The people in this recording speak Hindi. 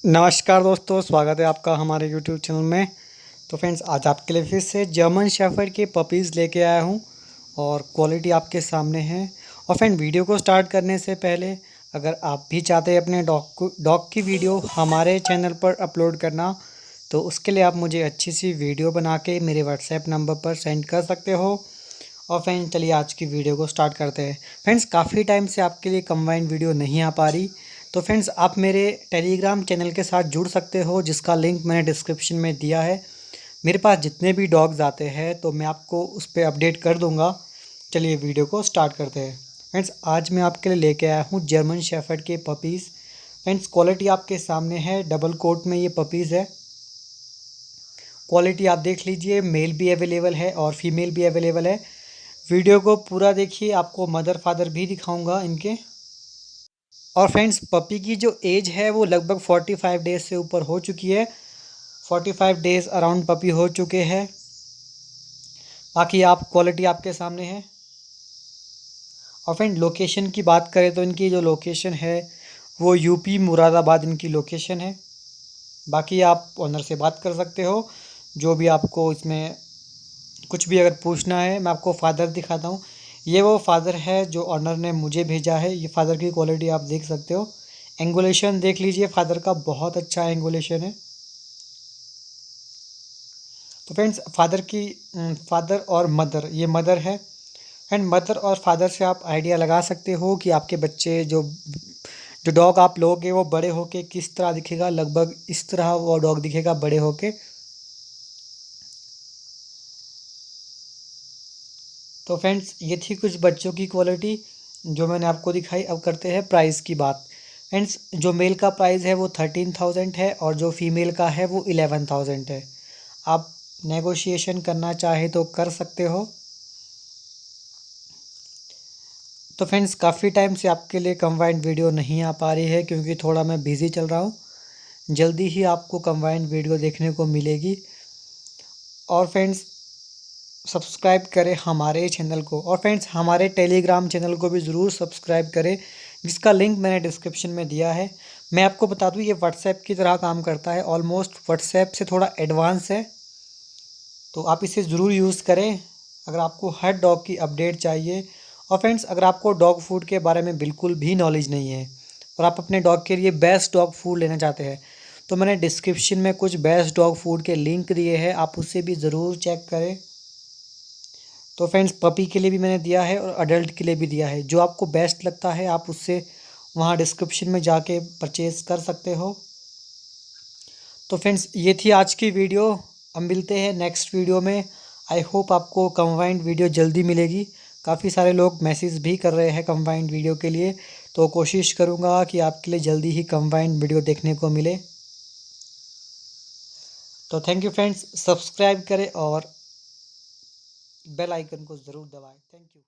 नमस्कार दोस्तों, स्वागत है आपका हमारे यूट्यूब चैनल में। तो फ्रेंड्स, आज आपके लिए फिर से जर्मन शेफर्ड के पपीज़ लेके आया हूँ और क्वालिटी आपके सामने है। और फ्रेंड, वीडियो को स्टार्ट करने से पहले अगर आप भी चाहते हैं अपने डॉग की वीडियो हमारे चैनल पर अपलोड करना, तो उसके लिए आप मुझे अच्छी सी वीडियो बना के मेरे व्हाट्सएप नंबर पर सेंड कर सकते हो। और फ्रेंड, चलिए आज की वीडियो को स्टार्ट करते हैं। फ्रेंड्स, काफ़ी टाइम से आपके लिए कंबाइंड वीडियो नहीं आ पा रही, तो फ्रेंड्स आप मेरे टेलीग्राम चैनल के साथ जुड़ सकते हो, जिसका लिंक मैंने डिस्क्रिप्शन में दिया है। मेरे पास जितने भी डॉग्स आते हैं तो मैं आपको उस पर अपडेट कर दूंगा। चलिए वीडियो को स्टार्ट करते हैं। फ्रेंड्स, आज मैं आपके लिए लेके आया हूँ जर्मन शेफर्ड के पपीज़। फ्रेंड्स, क्वालिटी आपके सामने है, डबल कोट में ये पपीज़ है। क्वालिटी आप देख लीजिए, मेल भी अवेलेबल है और फीमेल भी अवेलेबल है। वीडियो को पूरा देखिए, आपको मदर फादर भी दिखाऊंगा इनके। और फ्रेंड्स, पपी की जो एज है वो लगभग 45 डेज़ से ऊपर हो चुकी है। 45 डेज़ अराउंड पपी हो चुके हैं। बाकी आप क्वालिटी आपके सामने है। और फ्रेंड, लोकेशन की बात करें तो इनकी जो लोकेशन है वो यूपी मुरादाबाद इनकी लोकेशन है। बाकी आप ओनर से बात कर सकते हो, जो भी आपको इसमें कुछ भी अगर पूछना है। मैं आपको फादर दिखाता हूँ। ये वो फादर है जो ऑनर ने मुझे भेजा है। ये फादर की क्वालिटी आप देख सकते हो। एंगुलेशन देख लीजिए, फादर का बहुत अच्छा एंगुलेशन है। तो फ्रेंड्स, फादर और मदर, ये मदर है। एंड मदर और फादर से आप आइडिया लगा सकते हो कि आपके बच्चे जो जो डॉग आप लोगे वो बड़े होके किस तरह दिखेगा। लगभग इस तरह वो डॉग दिखेगा बड़े होके। तो फ्रेंड्स, ये थी कुछ बच्चों की क्वालिटी जो मैंने आपको दिखाई। अब करते हैं प्राइस की बात। फ्रेंड्स, जो मेल का प्राइस है वो 13,000 है और जो फीमेल का है वो 11,000 है। आप नेगोशिएशन करना चाहे तो कर सकते हो। तो फ्रेंड्स, काफ़ी टाइम से आपके लिए कंबाइंड वीडियो नहीं आ पा रही है क्योंकि थोड़ा मैं बिज़ी चल रहा हूँ। जल्दी ही आपको कंबाइंड वीडियो देखने को मिलेगी। और फ्रेंड्स, सब्सक्राइब करें हमारे चैनल को। और फ्रेंड्स, हमारे टेलीग्राम चैनल को भी ज़रूर सब्सक्राइब करें, जिसका लिंक मैंने डिस्क्रिप्शन में दिया है। मैं आपको बता दूं, ये व्हाट्सएप की तरह काम करता है, ऑलमोस्ट व्हाट्सएप से थोड़ा एडवांस है। तो आप इसे ज़रूर यूज़ करें अगर आपको हर डॉग की अपडेट चाहिए। और फ्रेंड्स, अगर आपको डॉग फूड के बारे में बिल्कुल भी नॉलेज नहीं है और आप अपने डॉग के लिए बेस्ट डॉग फूड लेना चाहते हैं, तो मैंने डिस्क्रिप्शन में कुछ बेस्ट डॉग फूड के लिंक दिए हैं, आप उससे भी ज़रूर चेक करें। तो फ्रेंड्स, पपी के लिए भी मैंने दिया है और अडल्ट के लिए भी दिया है। जो आपको बेस्ट लगता है आप उससे वहाँ डिस्क्रिप्शन में जाके परचेज़ कर सकते हो। तो फ्रेंड्स, ये थी आज की वीडियो। अब मिलते हैं नेक्स्ट वीडियो में। आई होप आपको कंबाइंड वीडियो जल्दी मिलेगी। काफ़ी सारे लोग मैसेज भी कर रहे हैं कंबाइंड वीडियो के लिए, तो कोशिश करूँगा कि आपके लिए जल्दी ही कंबाइंड वीडियो देखने को मिले। तो थैंक यू फ्रेंड्स, सब्सक्राइब करें और बेल आइकन को ज़रूर दबाएं। Thank you.